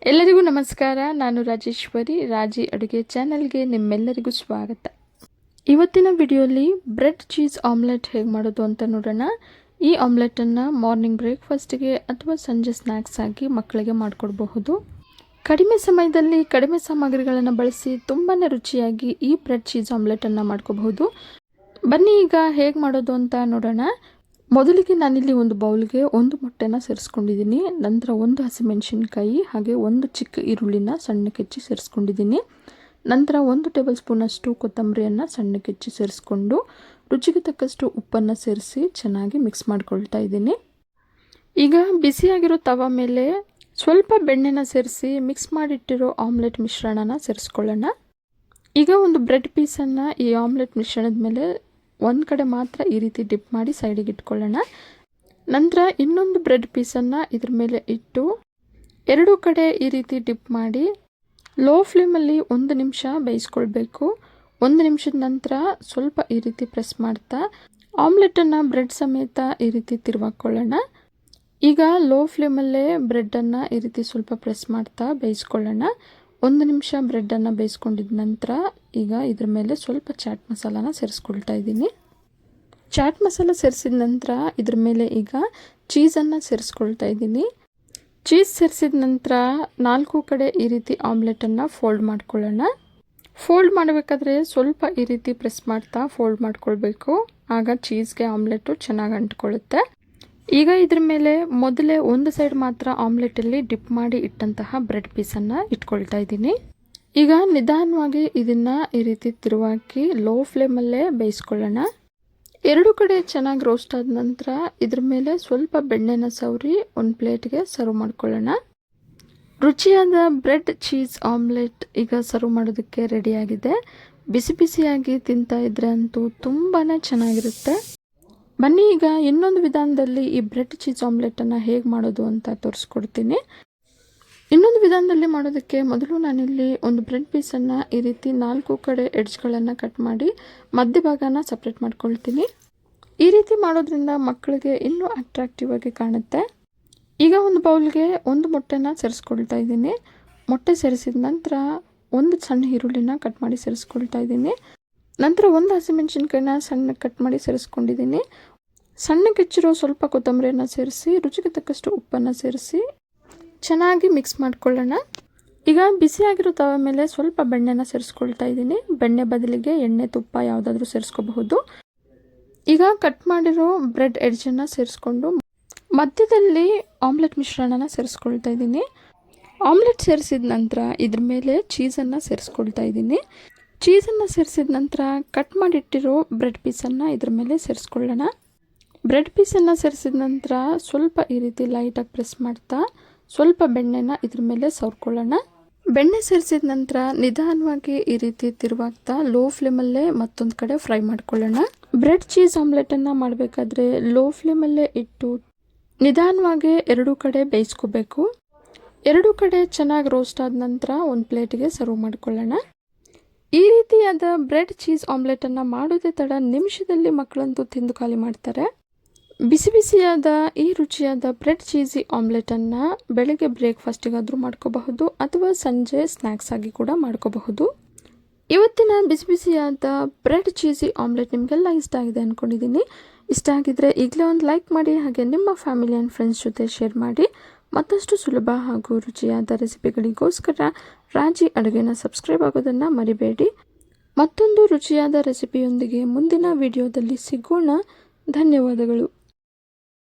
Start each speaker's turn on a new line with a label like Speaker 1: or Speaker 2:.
Speaker 1: ಎಲ್ಲರಿಗೂ ನಮಸ್ಕಾರ. ನಾನು ರಾಜೇಶ್ವರಿ. ರಾಜಿ ಅಡುಗೆ ಚಾನಲ್ಗೆ ನಿಮ್ಮೆಲ್ಲರಿಗೂ ಸ್ವಾಗತ. ಇವತ್ತಿನ ವಿಡಿಯೋಲಿ ಬ್ರೆಡ್ ಚೀಸ್ ಆಮ್ಲೆಟ್ ಹೇಗೆ ಮಾಡೋದು ಅಂತ ನೋಡೋಣ. ಈ ಆಮ್ಲೆಟನ್ನು ಮಾರ್ನಿಂಗ್ ಬ್ರೇಕ್ಫಾಸ್ಟ್ಗೆ ಅಥವಾ ಸಂಜೆ ಸ್ನ್ಯಾಕ್ಸ್ ಆಗಿ ಮಕ್ಕಳಿಗೆ ಮಾಡಿಕೊಡ್ಬಹುದು. ಕಡಿಮೆ ಸಮಯದಲ್ಲಿ ಕಡಿಮೆ ಸಾಮಗ್ರಿಗಳನ್ನು ಬಳಸಿ ತುಂಬಾ ರುಚಿಯಾಗಿ ಈ ಬ್ರೆಡ್ ಚೀಸ್ ಆಮ್ಲೆಟನ್ನು ಮಾಡ್ಕೋಬಹುದು. ಬನ್ನಿ ಈಗ ಹೇಗೆ ಮಾಡೋದು ಅಂತ ನೋಡೋಣ. ಮೊದಲಿಗೆ ನಾನಿಲ್ಲಿ ಒಂದು ಬೌಲ್ಗೆ ಒಂದು ಮೊಟ್ಟೆನ ಸೇರಿಸ್ಕೊಂಡಿದ್ದೀನಿ. ನಂತರ ಒಂದು ಹಸಿಮೆಣಸಿನ್ಕಾಯಿ ಹಾಗೆ ಒಂದು ಚಿಕ್ಕ ಈರುಳ್ಳಿನ ಸಣ್ಣಕ್ಕೆ ಹೆಚ್ಚಿ ಸೇರಿಸ್ಕೊಂಡಿದ್ದೀನಿ. ನಂತರ 1 ಟೇಬಲ್ ಸ್ಪೂನಷ್ಟು ಕೊತ್ತಂಬರಿಯನ್ನು ಸಣ್ಣಕ್ಕೆ ಹೆಚ್ಚಿ ಸೇರಿಸ್ಕೊಂಡು ರುಚಿಗೆ ತಕ್ಕಷ್ಟು ಉಪ್ಪನ್ನು ಸೇರಿಸಿ ಚೆನ್ನಾಗಿ ಮಿಕ್ಸ್ ಮಾಡ್ಕೊಳ್ತಾ ಇದ್ದೀನಿ. ಈಗ ಬಿಸಿಯಾಗಿರೋ ತವ ಮೇಲೆ ಸ್ವಲ್ಪ ಬೆಣ್ಣೆನ ಸೇರಿಸಿ ಮಿಕ್ಸ್ ಮಾಡಿಟ್ಟಿರೋ ಆಮ್ಲೆಟ್ ಮಿಶ್ರಣನ ಸೇರಿಸ್ಕೊಳ್ಳೋಣ. ಈಗ ಒಂದು ಬ್ರೆಡ್ ಪೀಸನ್ನು ಈ ಆಮ್ಲೆಟ್ ಮಿಶ್ರಣದ ಮೇಲೆ ಒಂದು ಕಡೆ ಮಾತ್ರ ಈ ರೀತಿ ಡಿಪ್ ಮಾಡಿ ಸೈಡಿಗೆ ಇಟ್ಕೊಳ್ಳೋಣ. ನಂತರ ಇನ್ನೊಂದು ಬ್ರೆಡ್ ಪೀಸನ್ನು ಇದ್ರ ಮೇಲೆ ಇಟ್ಟು ಎರಡೂ ಕಡೆ ಈ ರೀತಿ ಡಿಪ್ ಮಾಡಿ ಲೋ ಫ್ಲೇಮಲ್ಲಿ 1 ನಿಮಿಷ ಬೇಯಿಸ್ಕೊಳ್ಬೇಕು. 1 ನಿಮಿಷದ ನಂತರ ಸ್ವಲ್ಪ ಈ ರೀತಿ ಪ್ರೆಸ್ ಮಾಡ್ತಾ ಆಮ್ಲೆಟನ್ನು ಬ್ರೆಡ್ ಸಮೇತ ಈ ರೀತಿ ತಿರುವಾಕೊಳ್ಳೋಣ. ಈಗ ಲೋ ಫ್ಲೇಮಲ್ಲೇ ಬ್ರೆಡ್ಡನ್ನು ಈ ರೀತಿ ಸ್ವಲ್ಪ ಪ್ರೆಸ್ ಮಾಡ್ತಾ ಬೇಯಿಸ್ಕೊಳ್ಳೋಣ. 1 ನಿಮಿಷ ಬ್ರೆಡ್ಡನ್ನು ಬೇಯಿಸ್ಕೊಂಡಿದ ನಂತರ ಈಗ ಇದ್ರ ಮೇಲೆ ಸ್ವಲ್ಪ ಚಾಟ್ ಮಸಾಲಾನ ಸೇರಿಸ್ಕೊಳ್ತಾ ಇದ್ದೀನಿ. ಚಾಟ್ ಮಸಾಲ ಸೇರಿಸಿದ ನಂತರ ಇದ್ರ ಮೇಲೆ ಈಗ ಚೀಸನ್ನು ಸೇರಿಸ್ಕೊಳ್ತಾ ಇದ್ದೀನಿ. ಚೀಸ್ ಸೇರಿಸಿದ ನಂತರ 4 ಕಡೆ ಈ ರೀತಿ ಆಮ್ಲೆಟನ್ನು ಫೋಲ್ಡ್ ಮಾಡ್ಕೊಳ್ಳೋಣ. ಫೋಲ್ಡ್ ಮಾಡಬೇಕಾದ್ರೆ ಸ್ವಲ್ಪ ಈ ರೀತಿ ಪ್ರೆಸ್ ಮಾಡ್ತಾ ಫೋಲ್ಡ್ ಮಾಡ್ಕೊಳ್ಬೇಕು. ಆಗ ಚೀಸ್ಗೆ ಆಮ್ಲೆಟು ಚೆನ್ನಾಗಿ ಅಂಟ್ಕೊಳ್ಳುತ್ತೆ. ಈಗ ಇದ್ರ ಮೇಲೆ ಮೊದಲೇ ಒಂದು ಸೈಡ್ ಮಾತ್ರ ಆಮ್ಲೆಟಲ್ಲಿ ಡಿಪ್ ಮಾಡಿ ಇಟ್ಟಂತಹ ಬ್ರೆಡ್ ಪೀಸನ್ನು ಇಟ್ಕೊಳ್ತಾ ಇದ್ದೀನಿ. ಈಗ ನಿಧಾನವಾಗಿ ಇದನ್ನು ಈ ರೀತಿ ತಿರುವಾಕಿ ಲೋ ಫ್ಲೇಮಲ್ಲೇ ಬೇಯಿಸ್ಕೊಳ್ಳೋಣ. ಎರಡು ಕಡೆ ಚೆನ್ನಾಗಿ ರೋಸ್ಟ್ ಆದ ನಂತರ ಇದ್ರ ಮೇಲೆ ಸ್ವಲ್ಪ ಬೆಣ್ಣೆನ ಸವರಿ ಒಂದು ಪ್ಲೇಟ್ಗೆ ಸರ್ವ್ ಮಾಡ್ಕೊಳ್ಳೋಣ. ರುಚಿಯಾದ ಬ್ರೆಡ್ ಚೀಸ್ ಆಮ್ಲೆಟ್ ಈಗ ಸರ್ವ್ ಮಾಡೋದಕ್ಕೆ ರೆಡಿಯಾಗಿದೆ. ಬಿಸಿ ಬಿಸಿಯಾಗಿ ತಿಂತಾ ಇದ್ರೆ ಅಂತೂ ತುಂಬಾ ಚೆನ್ನಾಗಿರುತ್ತೆ. ಬನ್ನಿ ಈಗ ಇನ್ನೊಂದು ವಿಧಾನದಲ್ಲಿ ಈ ಬ್ರೆಡ್ ಚೀಸ್ ಆಮ್ಲೆಟನ್ನು ಹೇಗೆ ಮಾಡೋದು ಅಂತ ತೋರಿಸ್ಕೊಡ್ತೀನಿ. ಇನ್ನೊಂದು ವಿಧಾನದಲ್ಲಿ ಮಾಡೋದಕ್ಕೆ ಮೊದಲು ನಾನಿಲ್ಲಿ ಒಂದು ಬ್ರೆಡ್ ಪೀಸನ್ನು ಈ ರೀತಿ 4 ಕಡೆ ಎಡ್ಜ್ಗಳನ್ನು ಕಟ್ ಮಾಡಿ ಮಧ್ಯಭಾಗನ ಸಪ್ರೇಟ್ ಮಾಡ್ಕೊಳ್ತೀನಿ. ಈ ರೀತಿ ಮಾಡೋದ್ರಿಂದ ಮಕ್ಕಳಿಗೆ ಇನ್ನೂ ಅಟ್ರಾಕ್ಟಿವ್ ಆಗಿ ಕಾಣುತ್ತೆ. ಈಗ ಒಂದು ಬೌಲ್ಗೆ ಒಂದು ಮೊಟ್ಟೆನ ಸೇರಿಸ್ಕೊಳ್ತಾ ಇದ್ದೀನಿ. ಮೊಟ್ಟೆ ಸೇರಿಸಿದ ನಂತರ ಒಂದು ಸಣ್ಣ ಈರುಳ್ಳಿನ ಕಟ್ ಮಾಡಿ ಸೇರಿಸ್ಕೊಳ್ತಾ ಇದ್ದೀನಿ. ನಂತರ ಒಂದು ಹಸಿಮೆಣಸಿನ್ಕಾಯಿನ ಸಣ್ಣಗೆ ಕಟ್ ಮಾಡಿ ಸೇರಿಸ್ಕೊಂಡಿದ್ದೀನಿ. ಸಣ್ಣಗೆ ಹೆಚ್ಚಿರೋ ಸ್ವಲ್ಪ ಕೊತ್ತಂಬರಿಯನ್ನು ಸೇರಿಸಿ ರುಚಿಗೆ ತಕ್ಕಷ್ಟು ಉಪ್ಪನ್ನು ಸೇರಿಸಿ ಚೆನ್ನಾಗಿ ಮಿಕ್ಸ್ ಮಾಡ್ಕೊಳ್ಳೋಣ. ಈಗ ಬಿಸಿಯಾಗಿರೋ ತವ ಮೇಲೆ ಸ್ವಲ್ಪ ಬೆಣ್ಣೆನ ಸೇರಿಸ್ಕೊಳ್ತಾ ಇದ್ದೀನಿ. ಬೆಣ್ಣೆ ಬದಲಿಗೆ ಎಣ್ಣೆ, ತುಪ್ಪ ಯಾವುದಾದ್ರೂ ಸೇರಿಸ್ಕೋಬಹುದು. ಈಗ ಕಟ್ ಮಾಡಿರೋ ಬ್ರೆಡ್ ಎಡ್ಜನ್ನು ಸೇರಿಸ್ಕೊಂಡು ಮಧ್ಯದಲ್ಲಿ ಆಮ್ಲೆಟ್ ಮಿಶ್ರಣನ ಸೇರಿಸ್ಕೊಳ್ತಾ ಇದ್ದೀನಿ. ಆಮ್ಲೆಟ್ ಸೇರಿಸಿದ ನಂತರ ಇದ್ರ ಮೇಲೆ ಚೀಸನ್ನು ಸೇರಿಸ್ಕೊಳ್ತಾ ಇದ್ದೀನಿ. ಚೀಸನ್ನು ಸೇರಿಸಿದ ನಂತರ ಕಟ್ ಮಾಡಿಟ್ಟಿರೋ ಬ್ರೆಡ್ ಪೀಸನ್ನು ಇದ್ರ ಮೇಲೆ ಸೇರಿಸ್ಕೊಳ್ಳೋಣ. ಬ್ರೆಡ್ ಪೀಸನ್ನು ಸೇರಿಸಿದ ನಂತರ ಸ್ವಲ್ಪ ಈ ರೀತಿ ಲೈಟಾಗಿ ಪ್ರೆಸ್ ಮಾಡ್ತಾ ಸ್ವಲ್ಪ ಬೆಣ್ಣೆನ ಇದ್ರ ಮೇಲೆ ಸವರ್ಕೊಳ್ಳೋಣ. ಬೆಣ್ಣೆ ಸೇರಿಸಿದ ನಂತರ ನಿಧಾನವಾಗಿ ಈ ರೀತಿ ತಿರುವಾಗ್ತಾ ಲೋ ಫ್ಲೇಮಲ್ಲೇ ಮತ್ತೊಂದು ಕಡೆ ಫ್ರೈ ಮಾಡ್ಕೊಳ್ಳೋಣ. ಬ್ರೆಡ್ ಚೀಸ್ ಆಮ್ಲೆಟನ್ನು ಮಾಡಬೇಕಾದ್ರೆ ಲೋ ಫ್ಲೇಮಲ್ಲೇ ಇಟ್ಟು ನಿಧಾನವಾಗಿ ಎರಡೂ ಕಡೆ ಬೇಯಿಸ್ಕೋಬೇಕು. ಎರಡೂ ಕಡೆ ಚೆನ್ನಾಗಿ ರೋಸ್ಟ್ ಆದ ನಂತರ ಒಂದು ಪ್ಲೇಟಿಗೆ ಸರ್ವ್ ಮಾಡ್ಕೊಳ್ಳೋಣ. ಈ ರೀತಿಯಾದ ಬ್ರೆಡ್ ಚೀಸ್ ಆಮ್ಲೆಟನ್ನು ಮಾಡೋದೇ ತಡ, ನಿಮಿಷದಲ್ಲಿ ಮಕ್ಕಳಂತೂ ತಿಂದು ಖಾಲಿ ಮಾಡ್ತಾರೆ. ಬಿಸಿ ಬಿಸಿಯಾದ ಈ ರುಚಿಯಾದ ಬ್ರೆಡ್ ಚೀಸಿ ಆಮ್ಲೆಟನ್ನು ಬೆಳಗ್ಗೆ ಬ್ರೇಕ್ಫಾಸ್ಟಿಗಾದರೂ ಮಾಡ್ಕೋಬಹುದು ಅಥವಾ ಸಂಜೆ ಸ್ನ್ಯಾಕ್ಸ್ ಆಗಿ ಕೂಡ ಮಾಡ್ಕೋಬಹುದು. ಇವತ್ತಿನ ಬಿಸಿ ಬಿಸಿಯಾದ ಬ್ರೆಡ್ ಚೀಸಿ ಆಮ್ಲೆಟ್ ನಿಮಗೆಲ್ಲ ಇಷ್ಟ ಆಗಿದೆ ಅಂದ್ಕೊಂಡಿದ್ದೀನಿ. ಇಷ್ಟ ಆಗಿದ್ರೆ ಈಗಲೇ ಒಂದು ಲೈಕ್ ಮಾಡಿ, ಹಾಗೆ ನಿಮ್ಮ ಫ್ಯಾಮಿಲಿ ಆ್ಯಂಡ್ ಫ್ರೆಂಡ್ಸ್ ಜೊತೆ ಶೇರ್ ಮಾಡಿ. ಮತ್ತಷ್ಟು ಸುಲಭ ಹಾಗೂ ರುಚಿಯಾದ ರೆಸಿಪಿಗಳಿಗೋಸ್ಕರ ರಾಜಿ ಅಡುಗೆನ ಸಬ್ಸ್ಕ್ರೈಬ್ ಆಗೋದನ್ನು ಮರಿಬೇಡಿ. ಮತ್ತೊಂದು ರುಚಿಯಾದ ರೆಸಿಪಿಯೊಂದಿಗೆ ಮುಂದಿನ ವಿಡಿಯೋದಲ್ಲಿ ಸಿಗೋಣ. ಧನ್ಯವಾದಗಳು.